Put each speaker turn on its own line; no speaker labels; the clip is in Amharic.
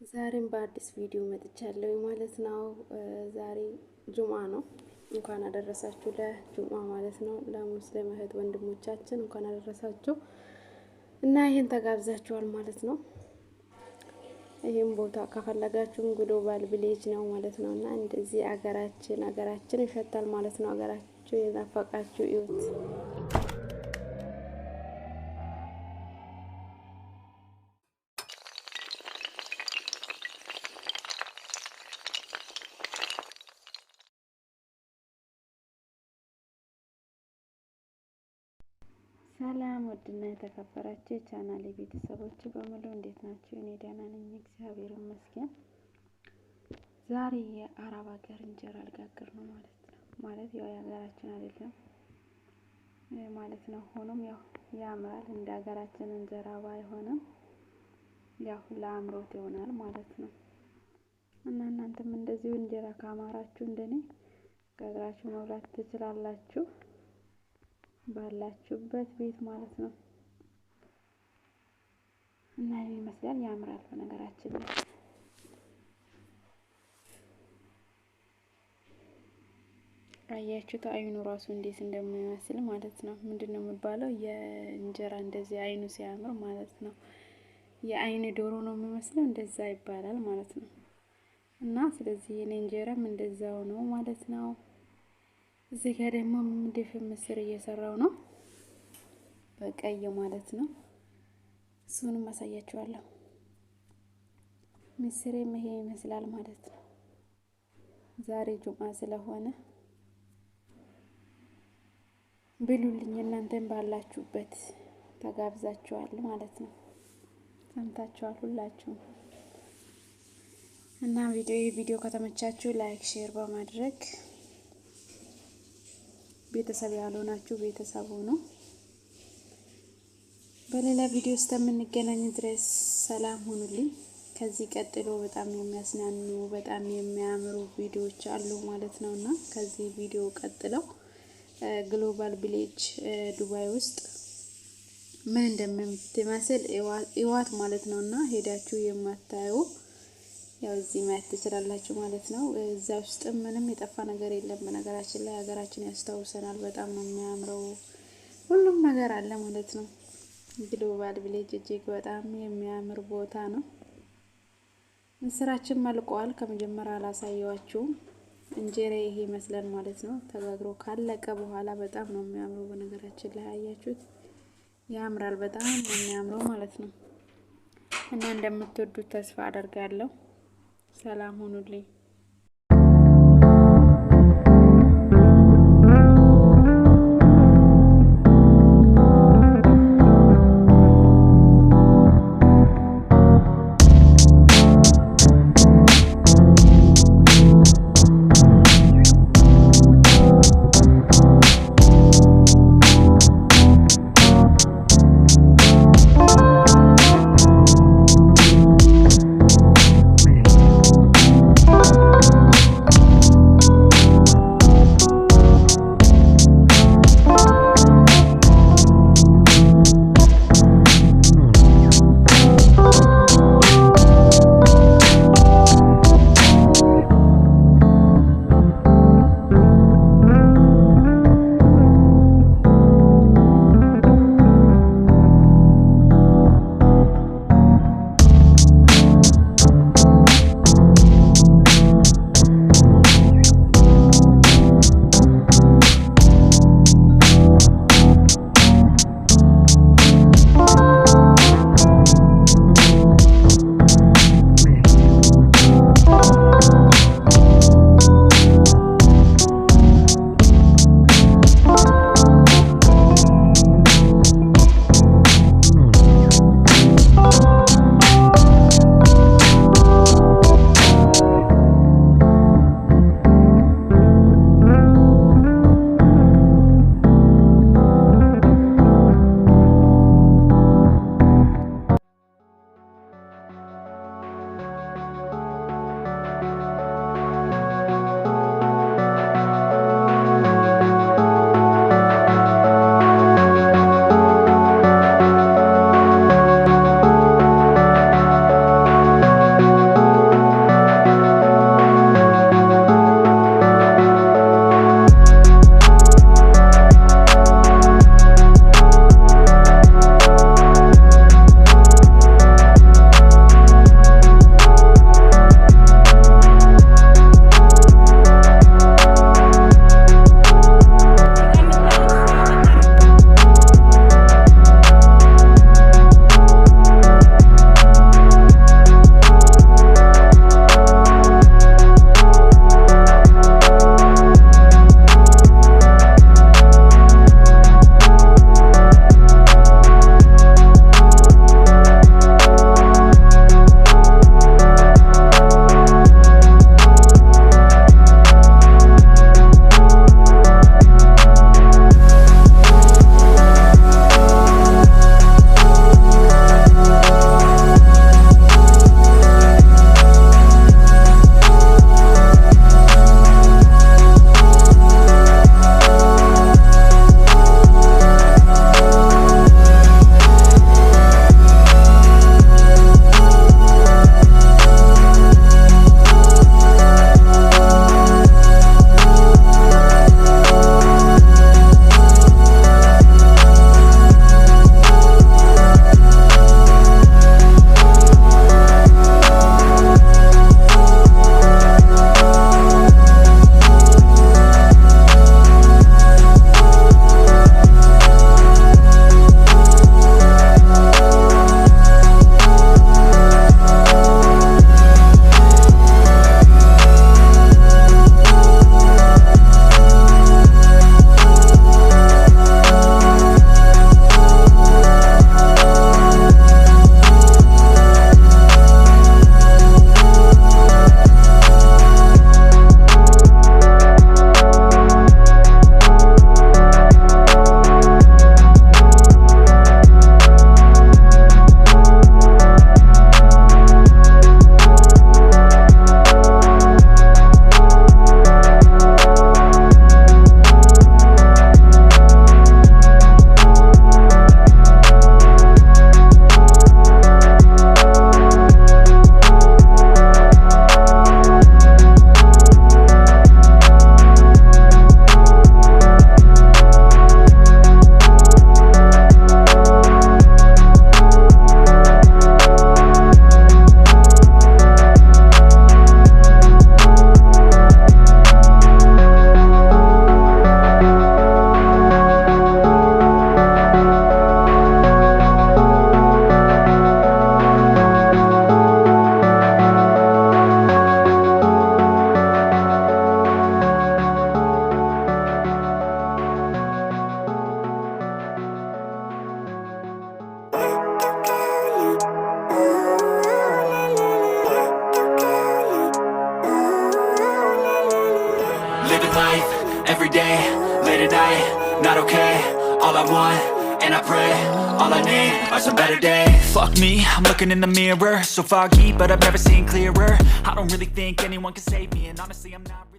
ዛሬም በአዲስ ቪዲዮ መጥቻለሁ ማለት ነው። ዛሬ ጁምአ ነው። እንኳን አደረሳችሁ ለጁምአ ማለት ነው። ለሙስሊም እህት ወንድሞቻችን እንኳን አደረሳችሁ እና ይሄን ተጋብዛችኋል ማለት ነው። ይሄን ቦታ ከፈለጋችሁ ግሎባል ቪሌጅ ነው ማለት ነው እና እንደዚህ አገራችን ይሸታል ማለት ነው። አገራችሁ የናፈቃችሁ እዩት። ሰላም ወድና የተከበራችሁ ቻናሌ ቤተሰቦች በሙሉ እንዴት ናችሁ? እኔ ደህና ነኝ፣ እግዚአብሔር ይመስገን። ዛሬ የአረብ ሀገር እንጀራ ልጋግር ነው ማለት ያው የሀገራችን አይደለም ማለት ነው። ሆኖም ያው ያምራል እንደ ሀገራችን እንጀራ ባይሆንም ያው ለአምሮት ይሆናል ማለት ነው። እና እናንተም እንደዚሁ እንጀራ ካማራችሁ እንደኔ ጋግራችሁ መብላት ትችላላችሁ ባላችሁበት ቤት ማለት ነው። እና ይመስላል ያምራል። በነገራችን ላይ አያችሁት አይኑ ራሱ እንዴት እንደሚመስል ማለት ነው። ምንድነው የሚባለው? የእንጀራ እንደዚህ አይኑ ሲያምር ማለት ነው። የአይን ዶሮ ነው የሚመስለው፣ እንደዛ ይባላል ማለት ነው። እና ስለዚህ የኔ እንጀራም እንደዛው ነው ማለት ነው። እዚህ ጋር ደግሞ ድፍን ምስር እየሰራው ነው በቀይ ማለት ነው። እሱንም አሳያችኋለሁ። ምስሬም ይሄ ይመስላል ማለት ነው። ዛሬ ጁምአ ስለሆነ ብሉልኝ፣ እናንተም ባላችሁበት ተጋብዛችኋል ማለት ነው። ሰምታችኋል ሁላችሁም። እና ቪዲዮ ከተመቻችሁ ላይክ ሼር በማድረግ ቤተሰብ ያልሆናችሁ ቤተሰብ ሆኖ በሌላ ቪዲዮ ውስጥ የምንገናኝ ድረስ ሰላም ሁኑልኝ። ከዚህ ቀጥሎ በጣም የሚያስናኑ በጣም የሚያምሩ ቪዲዮዎች አሉ ማለት ነውና ከዚህ ቪዲዮ ቀጥለው ግሎባል ቪሌጅ ዱባይ ውስጥ ምን እንደምትመስል ይዋት ማለት ነውና ሄዳችሁ የማታዩ ያው እዚህ ማየት ትችላላችሁ ማለት ነው። እዛ ውስጥ ምንም የጠፋ ነገር የለም። በነገራችን ላይ ሀገራችን ያስታውሰናል። በጣም ነው የሚያምረው። ሁሉም ነገር አለ ማለት ነው። ግሎባል ቪሌጅ እጅግ በጣም የሚያምር ቦታ ነው። ምስራችን መልቋል። ከመጀመሪያ አላሳየዋችሁም። እንጀራ ይሄ ይመስላል ማለት ነው። ተጋግሮ ካለቀ በኋላ በጣም ነው የሚያምረው። በነገራችን ላይ አያችሁት? ያምራል። በጣም ነው የሚያምረው ማለት ነው። እና እንደምትወዱት ተስፋ አደርጋለሁ። ሰላም ሁኑልኝ።
every day, late at night, not okay. All I want, and I pray, all I need are some better days. Fuck me, I'm looking in the mirror, so foggy, but I've never seen clearer. I don't really think anyone can save me, and honestly I'm not really